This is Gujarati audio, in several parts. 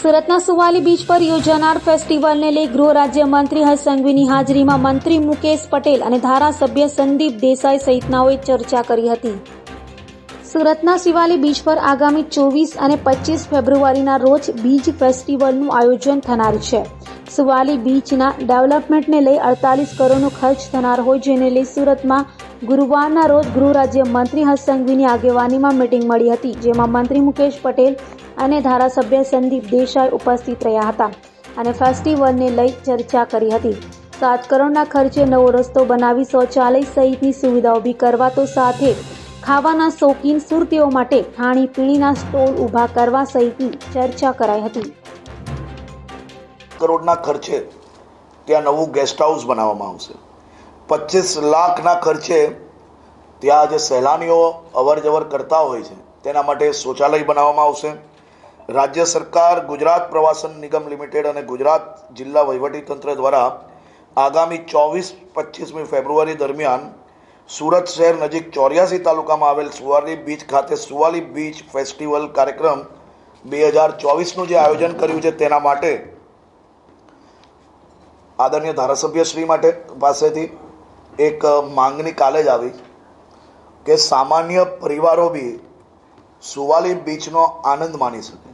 સુરતના સુવાલી બીચ પર યોજાનાર ફેસ્ટિવલને લઈ ગૃહ રાજ્યમંત્રી હર્ષ સંઘવીની હાજરીમાં મંત્રી મુકેશ પટેલ અને ધારાસભ્ય સંદીપ દેસાઈ સહિતનાઓએ ચર્ચા કરી હતી. સુરતના શિવાલી બીચ પર આગામી 24 અને 25 ફેબ્રુઆરીના રોજ બીચ ફેસ્ટિવલનું આયોજન થનાર છે. સુવાલી બીચના ડેવલપમેન્ટને લઈ 48 કરોડનો ખર્ચ થનાર હોય, જેને લઈ સુરતમાં ગુરુવારના રોજ ગૃહ રાજ્યમંત્રી હર્ષ સંઘવીની આગેવાનીમાં મીટિંગ મળી હતી, જેમાં મંત્રી મુકેશ પટેલ અને ધારાસભ્ય સંદીપ દેસાઈ ઉપસ્થિત રહ્યા હતા અને ફેસ્ટિવલને લઈ ચર્ચા કરી હતી. 7 કરોડના ખર્ચે નવો રસ્તો બનાવી શૌચાલય સહિતની સુવિધા ઊભી કરવા તો સાથે ખાવાના શોખીન સુરતીઓ માટે ખાણીપીણીના સ્ટોલ ઊભા કરવા સહિતની ચર્ચા કરાઈ હતી. કરોડના ખર્ચે ત્યાં નવું ગેસ્ટ હાઉસ બનાવવામાં આવશે. 25 લાખના ખર્ચે ત્યાં જે સહેલાણીઓ અવર જવર કરતા હોય છે તેના માટે શૌચાલય બનાવવામાં આવશે. રાજ્ય સરકાર, ગુજરાત પ્રવાસન નિગમ લિમિટેડ અને ગુજરાત જિલ્લા વહીવટીતંત્ર દ્વારા આગામી 24-25મી ફેબ્રુઆરી દરમિયાન સુરત શહેર નજીક 84 તાલુકામાં આવેલ સુવાલી બીચ ખાતે સુવાલી બીચ ફેસ્ટિવલ કાર્યક્રમ 2024નું જે આયોજન કર્યું છે તેના માટે આદરણીય ધારાસભ્યશ્રી પાસેથી એક માંગણી કાલે જ આવી કે સામાન્ય પરિવારો બી સુવાલી બીચનો આનંદ માણી શકે.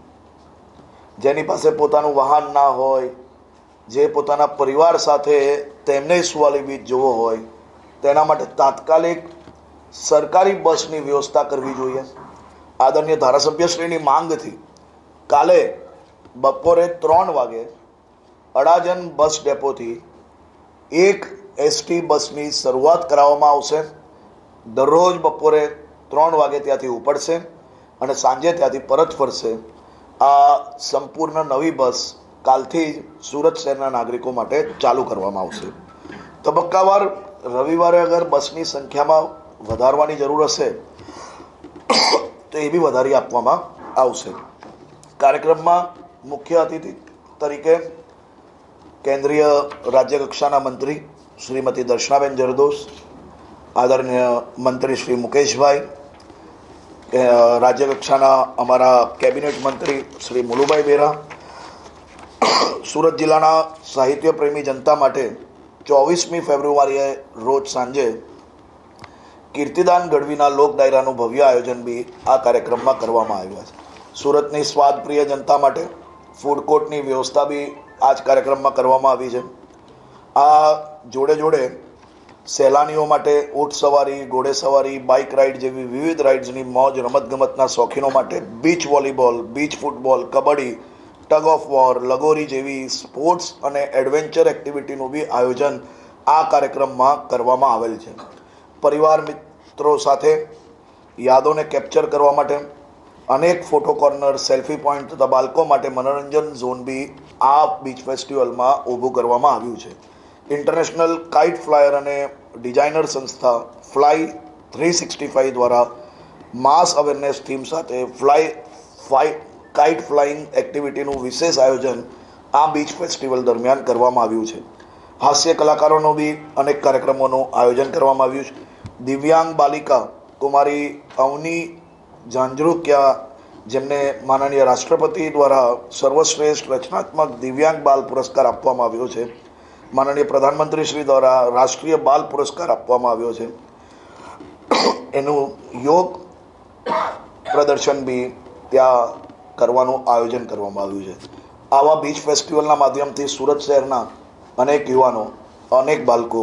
જેની પાસે પોતાનું વાહન ના હોય, જે પોતાના પરિવાર સાથે તેમને સુવાલી બીચ જોવો હોય, તેના માટે તાત્કાલિક સરકારી બસની વ્યવસ્થા કરવી જોઈએ. આદરણીય ધારાસભ્યશ્રીની માંગથી કાલે બપોરે 3 વાગે અડાજણ બસ ડેપોથી એક એસટી બસની શરૂઆત કરાવવામાં આવશે. દરરોજ બપોરે 3 વાગે ત્યાંથી ઉપડશે અને સાંજે ત્યાંથી પરત ફરશે. આ સંપૂર્ણ નવી બસ કાલથી સુરત શહેરના નાગરિકો માટે ચાલુ કરવામાં આવશે. તબક્કાવાર રવિવારે અગર બસની સંખ્યામાં વધારવાની જરૂર હશે તો એ બી વધારી આપવામાં આવશે. કાર્યક્રમમાં મુખ્ય અતિથિ તરીકે કેન્દ્રીય રાજ્યકક્ષાના મંત્રી શ્રીમતી દર્શનાબેન જરદોશ, આદરણીય મંત્રી શ્રી મુકેશભાઈ, રાજ્યકક્ષાના અમારા કેબિનેટ મંત્રી શ્રી મુલુભાઈ બેરા, સુરત જિલ્લાના સાહિત્ય પ્રેમી જનતા માટે 24મી ફેબ્રુઆરીએ રોજ સાંજે કીર્તિદાન ગઢવીના લોક ડાયરાનું ભવ્ય આયોજન બી આ કાર્યક્રમમાં કરવામાં આવ્યું છે. સુરતની સ્વાદપ્રિય જનતા માટે ફૂડ કોર્ટની વ્યવસ્થા બી આ જ કાર્યક્રમમાં કરવામાં આવી છે. આ જોડે સહેલાણીઓ માટે ઊંટ સવારી, ઘોડે સવારી, બાઇક રાઇડ જેવી વિવિધ રાઇડ્સની મોજ, રમતગમતના શોખીનો માટે beach volleyball, beach football, kabaddi, tug of war, lagori જેવી સ્પોર્ટ્સ અને એડવેન્ચર એક્ટિવિટીનું બી આયોજન આ કાર્યક્રમમાં કરવામાં આવેલ છે. પરિવાર મિત્રો સાથે યાદોને કેપ્ચર કરવા માટે અનેક ફોટો કોર્નર, સેલ્ફી પોઈન્ટ તથા બાળકો માટે મનોરંજન ઝોન બી આ બીચ ફેસ્ટિવલમાં ઊભું કરવામાં આવ્યું છે. ઇન્ટરનેશનલ કાઇટ ફ્લાયર અને ડિઝાઇનર સંસ્થા ફ્લાય 365 દ્વારા માસ અવેરનેસ થીમ સાથે કાઇટ ફ્લાઇંગ એક્ટિવિટીનું વિશેષ આયોજન આ બીચ ફેસ્ટિવલ દરમિયાન કરવામાં આવ્યું છે. હાસ્ય કલાકારોનો બી અનેક કાર્યક્રમોનું આયોજન કરવામાં આવ્યું છે. દિવ્યાંગ બાલિકા કુમારી અવની ઝાંઝરુકિયા, જેમને માનનીય રાષ્ટ્રપતિ દ્વારા સર્વશ્રેષ્ઠ રચનાત્મક દિવ્યાંગ બાલ પુરસ્કાર આપવામાં આવ્યો છે. માનનીય પ્રધાનમંત્રી શ્રી દ્વારા રાષ્ટ્રીય બાલ પુરસ્કાર આપવામાં આવ્યો છે. એનું યોગ પ્રદર્શન બી ત્યાં કરવાનું આયોજન કરવામાં આવ્યું છે. આવા બીચ ફેસ્ટિવલના માધ્યમથી સુરત શહેરના અનેક યુવાનો, અનેક બાળકો,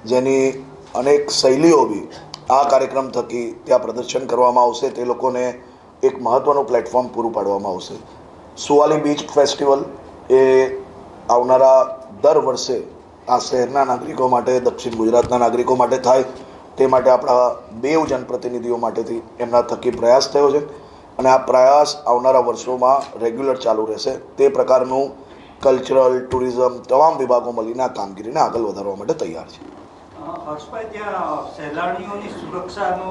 જેની અનેક શૈલીઓ બી આ કાર્યક્રમ થકી ત્યાં પ્રદર્શન કરવામાં આવશે, તે લોકોને એક મહત્ત્વનું પ્લેટફોર્મ પૂરું પાડવામાં આવશે. સુવાલી બીચ ફેસ્ટિવલ એ આવનારા દર વર્ષે આ શહેરના નાગરિકો માટે, દક્ષિણ ગુજરાતના નાગરિકો માટે થાય તે માટે આપણા 2 જનપ્રતિનિધિઓ માટેથી એમના થકી પ્રયાસ થયો છે અને આ પ્રયાસ આવનારા વર્ષોમાં રેગ્યુલર ચાલુ રહેશે. તે પ્રકારનું કલ્ચરલ, ટુરિઝમ તમામ વિભાગો મળીને આ કામગીરીને આગળ વધારવા માટે તૈયાર છે. હર્ષભાઈ, ત્યાં સહેલાણીઓની સુરક્ષાનો